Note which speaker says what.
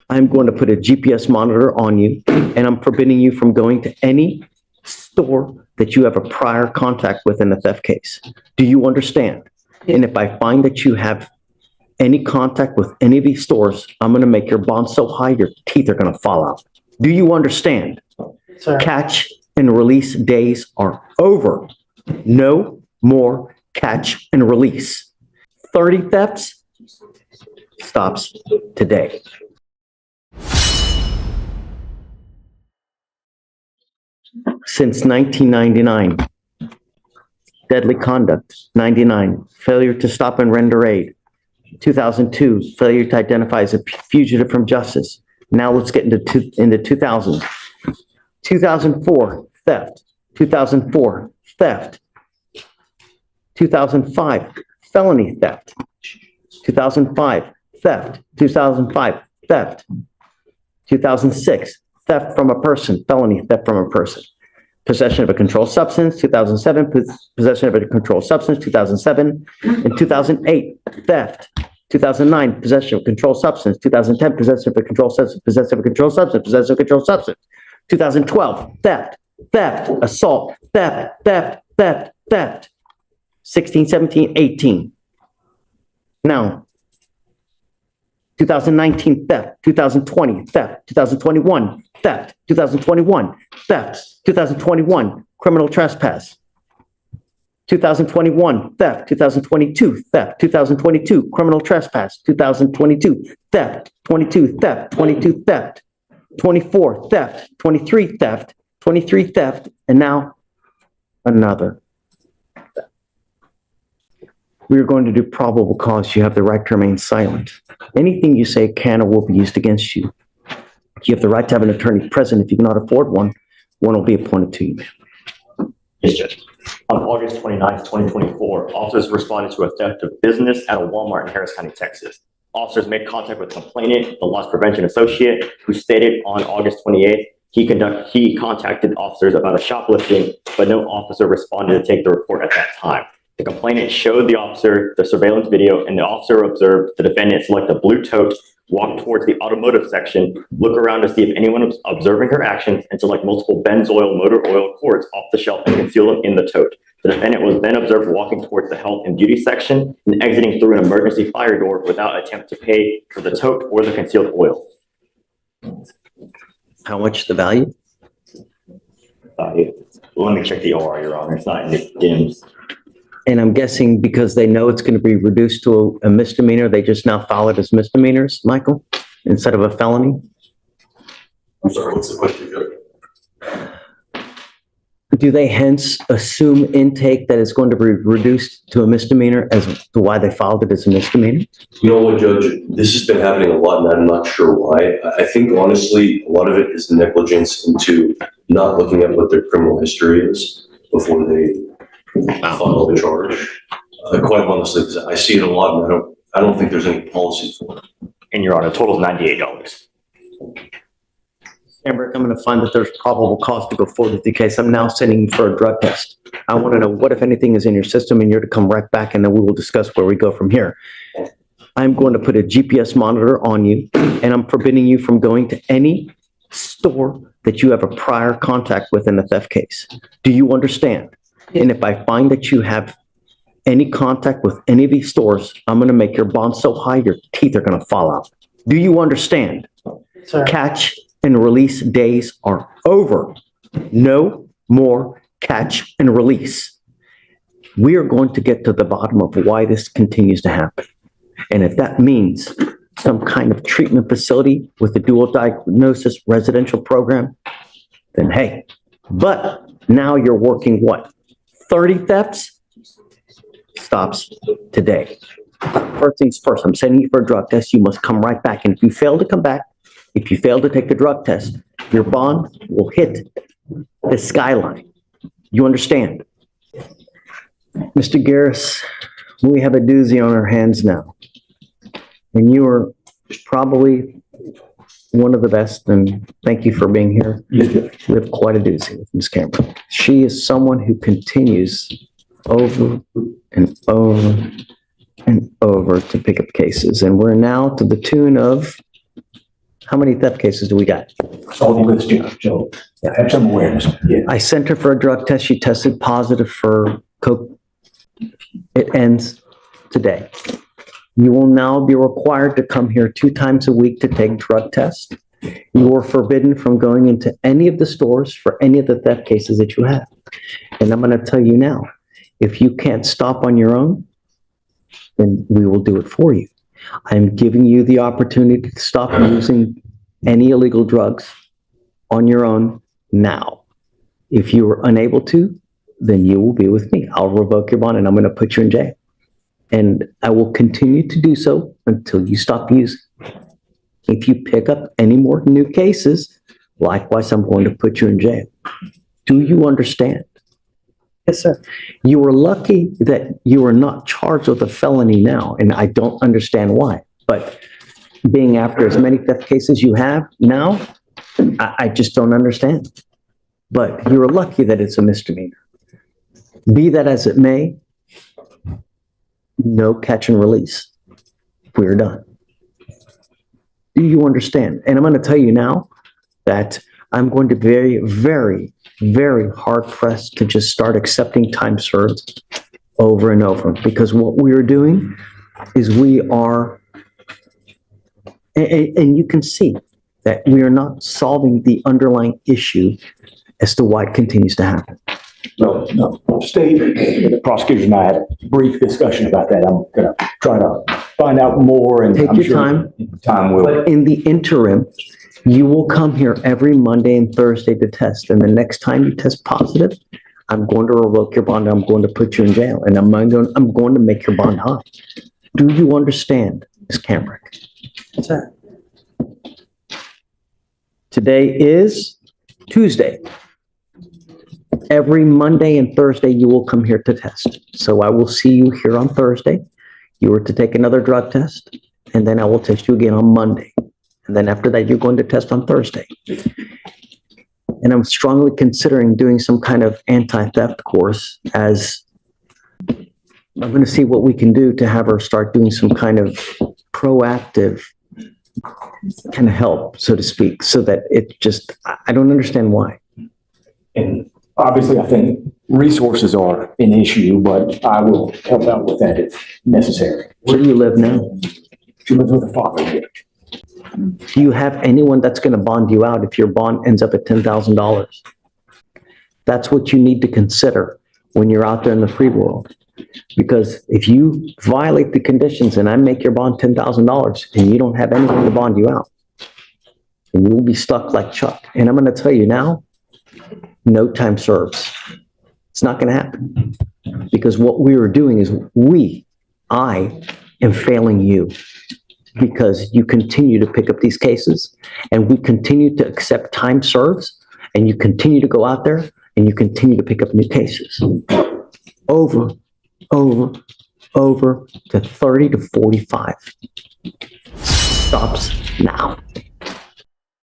Speaker 1: I'm going to put a GPS monitor on you, and I'm forbidding you from going to any store that you have a prior contact with in a theft case. Do you understand? And if I find that you have any contact with any of these stores, I'm going to make your bond so high your teeth are going to fall out. Do you understand?
Speaker 2: Sir.
Speaker 1: Catch and release days are over. No more catch and release. 30 thefts stops today. Since 1999, deadly conduct, 99, failure to stop and render aid, 2002, failure to identify as a fugitive from justice. Now let's get into 2000s. 2004, theft. 2004, theft. 2005, felony theft. 2005, theft. 2005, theft. 2006, theft from a person, felony theft from a person. Possession of a controlled substance, 2007, possession of a controlled substance, 2007, and 2008, theft. 2009, possession of a controlled substance, 2010, possession of a controlled substance, possession of a controlled substance, possession of a controlled substance, 2012, theft, assault, theft, 16, 17, 18. Now, 2019, theft, 2020, theft, 2021, theft, 2021, theft, 2021, criminal trespass, 2021, theft, 2022, theft, 2022, criminal trespass, 2022, theft, 22, theft, 22, theft, 24, theft, 23, theft, 23, theft, and now another. We are going to do probable cause. You have the right to remain silent. Anything you say can or will be used against you. You have the right to have an attorney present. If you cannot afford one, one will be appointed to you.
Speaker 3: Yes, Judge. On August 29th, 2024, officers responded to a theft of business at a Walmart in Harris County, Texas. Officers made contact with complainant, the loss prevention associate, who stated on August 28th, he contacted officers about a shoplifting, but no officer responded to take the report at that time. The complainant showed the officer the surveillance video, and the officer observed the defendant select a blue tote, walk towards the automotive section, look around to see if anyone was observing her actions, and select multiple Benzoyl motor oil cords off the shelf and conceal them in the tote. The defendant was then observed walking towards the health and beauty section and exiting through an emergency fire door without attempt to pay for the tote or the concealed oil.
Speaker 1: How much the value?
Speaker 3: Let me check the OR, Your Honor. It's not in the DIMS.
Speaker 1: And I'm guessing because they know it's going to be reduced to a misdemeanor, they just now file it as misdemeanors, Michael, instead of a felony?
Speaker 4: I'm sorry, what's the question, Judge?
Speaker 1: Do they hence assume intake that it's going to be reduced to a misdemeanor as to why they filed it as a misdemeanor?
Speaker 4: You know what, Judge? This has been happening a lot, and I'm not sure why. I think, honestly, a lot of it is negligence into not looking at what their criminal history is before they file the charge. Quite honestly, 'cause I see it a lot, and I don't think there's any policy for it.
Speaker 3: And Your Honor, total is $98.
Speaker 1: Amber, I'm going to find that there's probable cause to go forward with the case. I'm now sending you for a drug test. I want to know what, if anything, is in your system, and you're to come right back, and then we will discuss where we go from here. I'm going to put a GPS monitor on you, and I'm forbidding you from going to any store that you have a prior contact with in a theft case. Do you understand? And if I find that you have any contact with any of these stores, I'm going to make your bond so high your teeth are going to fall out. Do you understand?
Speaker 2: Sir.
Speaker 1: Catch and release days are over. No more catch and release. We are going to get to the bottom of why this continues to happen. And if that means some kind of treatment facility with a dual diagnosis residential program, then hey, but now you're working what? 30 thefts stops today. First things first, I'm sending you for a drug test. You must come right back. And if you fail to come back, if you fail to take the drug test, your bond will hit the skyline. You understand? Mr. Garris, we have a doozy on our hands now. And you are probably one of the best, and thank you for being here. We have quite a doozy with Ms. Cameron. She is someone who continues over and over and over to pick up cases. And we're now to the tune of How many theft cases do we got?
Speaker 2: Saw the list, Judge, so I have some awareness. Yeah.
Speaker 1: I sent her for a drug test. She tested positive for coke. It ends today. You will now be required to come here 2 times a week to take drug tests. You are forbidden from going into any of the stores for any of the theft cases that you have. And I'm going to tell you now, if you can't stop on your own, then we will do it for you. I'm giving you the opportunity to stop using any illegal drugs on your own now. If you are unable to, then you will be with me. I'll revoke your bond and I'm going to put you in jail. And I will continue to do so until you stop using. If you pick up any more new cases, likewise, I'm going to put you in jail. Do you understand? Yes, sir. You are lucky that you are not charged with a felony now, and I don't understand why. But being after as many theft cases you have now, I just don't understand. But you're lucky that it's a misdemeanor. Be that as it may, no catch and release. We're done. Do you understand? And I'm going to tell you now that I'm going to very, very, very hard pressed to just start accepting time served over and over, because what we are doing is we are, and you can see that we are not solving the underlying issue as to why it continues to happen.
Speaker 2: No. State, the prosecutor and I had a brief discussion about that. I'm gonna try to find out more and
Speaker 1: Take
Speaker 2: I'm
Speaker 1: your
Speaker 2: sure
Speaker 1: time.
Speaker 2: Time will.
Speaker 1: But in the interim, you will come here every Monday and Thursday to test. And the next time you test positive, I'm going to revoke your bond. I'm going to put you in jail, and I'm going to make your bond high. Do you understand, Ms. Cambrick? What's that? Today is Tuesday. Every Monday and Thursday, you will come here to test. So I will see you here on Thursday. You are to take another drug test, and then I will test you again on Monday. And then after that, you're going to test on Thursday. And I'm strongly considering doing some kind of anti-theft course, as I'm going to see what we can do to have her start doing some kind of proactive kind of help, so to speak, so that it just, I don't understand why.
Speaker 2: And obviously, I think resources are an issue, but I will help out with that if necessary.
Speaker 1: Where do you live now?
Speaker 2: She lives with her father here.
Speaker 1: Do you have anyone that's going to bond you out if your bond ends up at $10,000? That's what you need to consider when you're out there in the free world. Because if you violate the conditions and I make your bond $10,000 and you don't have anyone to bond you out, and you will be stuck like Chuck. And I'm going to tell you now, no time serves. It's not going to happen. Because what we are doing is I am failing you. Because you continue to pick up these cases and we continue to accept time serves, and you continue to go out there and you continue to pick up new cases over to 30 to 45. Stops now.